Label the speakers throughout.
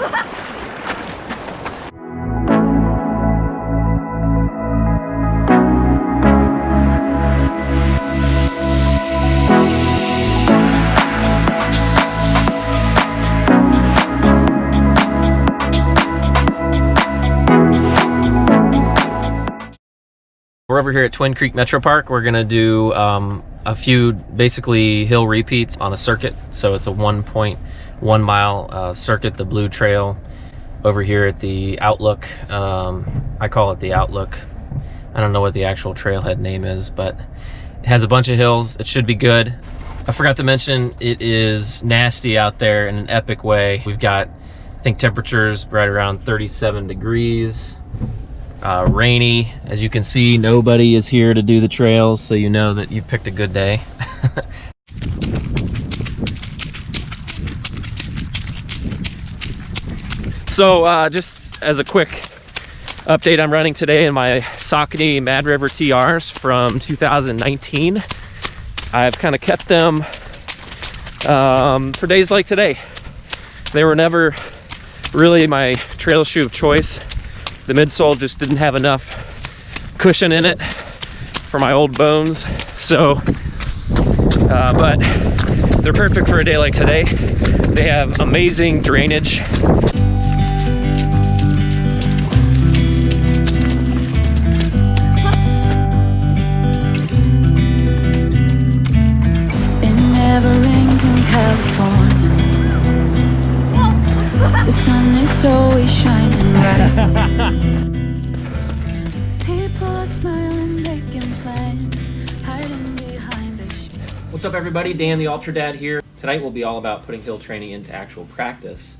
Speaker 1: We're over here at Twin Creek Metro Park. We're gonna do a few basically hill repeats on a circuit. So it's a 1.1 mile circuit, the Blue Trail, over here at the Outlook. I call it the Outlook. I don't know what the actual trailhead name is, but it has a bunch of hills. It should be good. I forgot to mention, it is nasty out there in an epic way. We've got, I think, temperatures right around 37 degrees. Rainy. As you can see, nobody is here to do the trails, so you know that you've picked a good day. So just as a quick update, I'm running today in my Saucony Mad River TRs from 2019. I've kind of kept them for days like today. They were never really my trail shoe of choice. The midsole just didn't have enough cushion in it for my old bones. So, but they're perfect for a day like today. They have amazing drainage.
Speaker 2: It never rains in California. The sun is always shining bright. People are smiling, making plans, hiding behind their shades.
Speaker 1: What's up, everybody? Dan the Ultra Dad here. Tonight will be all about putting hill training into actual practice.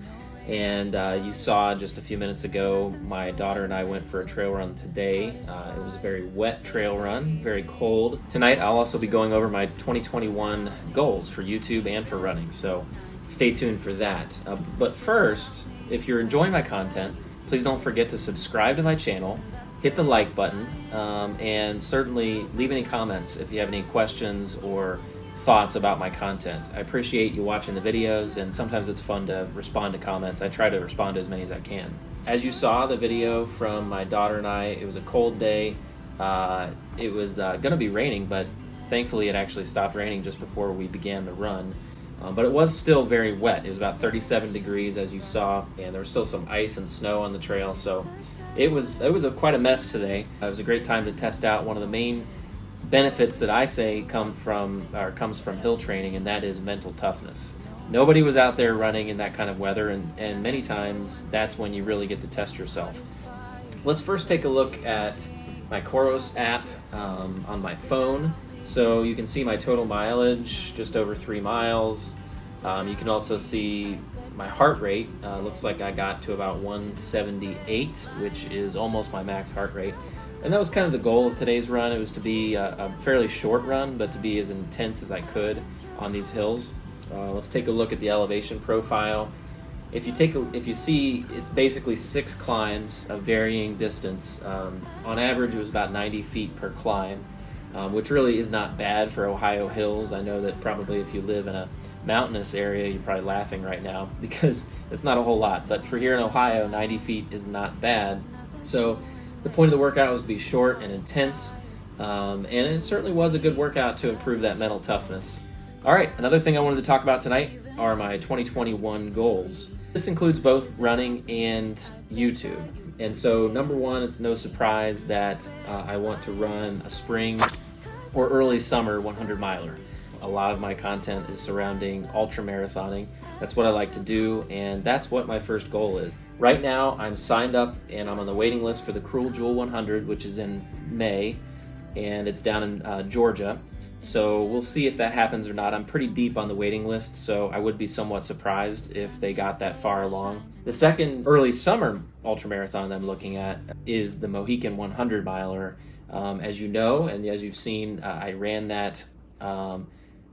Speaker 1: And you saw just a few minutes ago, my daughter and I went for a trail run today. It was a very wet trail run, very cold. Tonight I'll also be going over my 2021 goals for YouTube and for running. So stay tuned for that. But first, if you're enjoying my content, please don't forget to subscribe to my channel, hit the like button, and certainly leave any comments if you have any questions or thoughts about my content. I appreciate you watching the videos, and sometimes it's fun to respond to comments. I try to respond to as many as I can. As you saw the video from my daughter and I, it was a cold day. It was gonna be raining, but thankfully it actually stopped raining just before we began the run. But it was still very wet. It was about 37 degrees, as you saw, and there was still some ice and snow on the trail. So it was quite a mess today. It was a great time to test out one of the main benefits that I say comes from hill training, and that is mental toughness. Nobody was out there running in that kind of weather, and many times that's when you really get to test yourself. Let's first take a look at my Coros app on my phone. So you can see my total mileage, just over 3 miles. You can also see my heart rate. Looks like I got to about 178, which is almost my max heart rate. And that was kind of the goal of today's run. It was to be a fairly short run, but to be as intense as I could on these hills. Let's take a look at the elevation profile. If you see, it's basically 6 climbs of varying distance. On average, it was about 90 feet per climb. Which really is not bad for Ohio hills. I know that probably if you live in a mountainous area, you're probably laughing right now because it's not a whole lot. But for here in Ohio, 90 feet is not bad. So the point of the workout was to be short and intense. And it certainly was a good workout to improve that mental toughness. All right, another thing I wanted to talk about tonight are my 2021 goals. This includes both running and YouTube. And so number one, it's no surprise that I want to run a spring or early summer 100 miler. A lot of my content is surrounding ultra marathoning. That's what I like to do, and that's what my first goal is. Right now, I'm signed up and I'm on the waiting list for the Cruel Jewel 100, which is in May, and it's down in Georgia. So we'll see if that happens or not. I'm pretty deep on the waiting list, so I would be somewhat surprised if they got that far along. The second early summer ultramarathon that I'm looking at is the Mohican 100 miler. As you know, and as you've seen, I ran that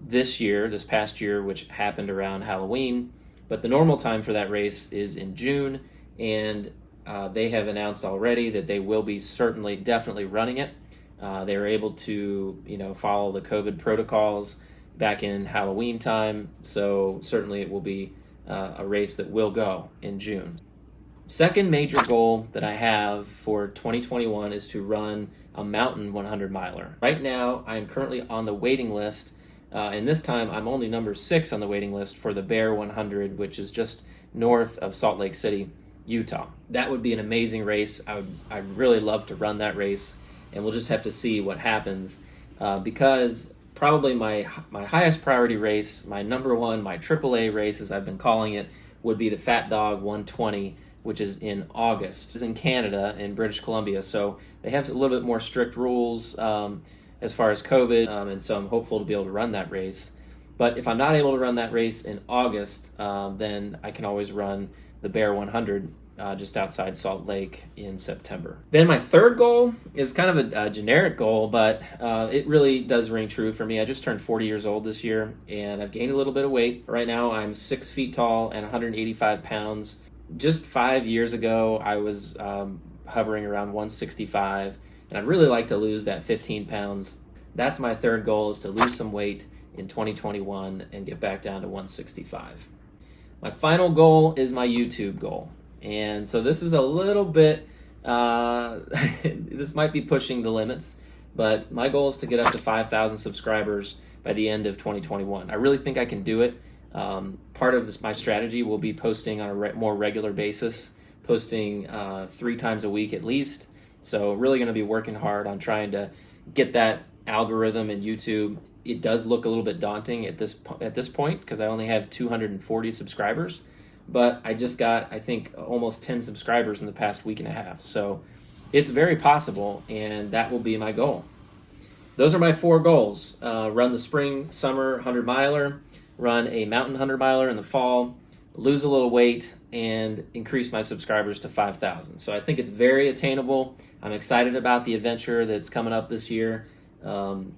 Speaker 1: this past year, which happened around Halloween. But the normal time for that race is in June, and they have announced already that they will be definitely running it. They were able to, follow the COVID protocols back in Halloween time, so certainly it will be a race that will go in June. Second major goal that I have for 2021 is to run a mountain 100 miler. Right now, I'm currently on the waiting list, and this time I'm only number 6 on the waiting list for the Bear 100, which is just north of Salt Lake City, Utah. That would be an amazing race. I'd really love to run that race, and we'll just have to see what happens, because probably my highest priority race, my number one, my AAA race, as I've been calling it, would be the Fat Dog 120, which is in August. It's in Canada, in British Columbia, so they have a little bit more strict rules as far as COVID, and so I'm hopeful to be able to run that race. But if I'm not able to run that race in August, then I can always run the Bear 100 just outside Salt Lake in September. Then my third goal is kind of a generic goal, but it really does ring true for me. I just turned 40 years old this year, and I've gained a little bit of weight. Right now I'm 6 feet tall and 185 pounds. Just 5 years ago, I was hovering around 165, and I'd really like to lose that 15 pounds. That's my third goal, is to lose some weight in 2021 and get back down to 165. My final goal is my YouTube goal. And so this is a little bit, this might be pushing the limits, but my goal is to get up to 5,000 subscribers by the end of 2021. I really think I can do it. Part of my strategy will be posting on a more regular basis, posting 3 times a week at least. So really going to be working hard on trying to get that algorithm in YouTube. It does look a little bit daunting at this point because I only have 240 subscribers, but I just got, I think, almost 10 subscribers in the past week and a half. So it's very possible, and that will be my goal. Those are my 4 goals. Run the spring, summer 100 miler, run a mountain 100 miler in the fall, lose a little weight, and increase my subscribers to 5,000. So I think it's very attainable. I'm excited about the adventure that's coming up this year.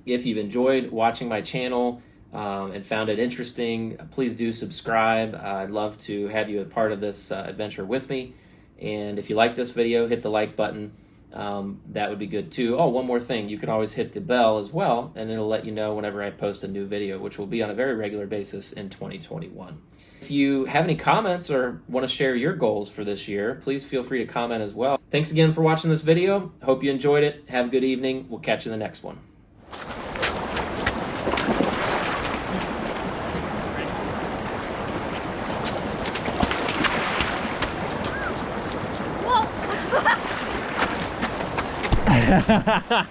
Speaker 1: If you've enjoyed watching my channel and found it interesting, please do subscribe. I'd love to have you a part of this adventure with me. And if you like this video, hit the like button. That would be good too. Oh, one more thing. You can always hit the bell as well, and it'll let you know whenever I post a new video, which will be on a very regular basis in 2021. If you have any comments or want to share your goals for this year, please feel free to comment as well. Thanks again for watching this video. Hope you enjoyed it. Have a good evening. We'll catch you in the next one.
Speaker 3: Whoa!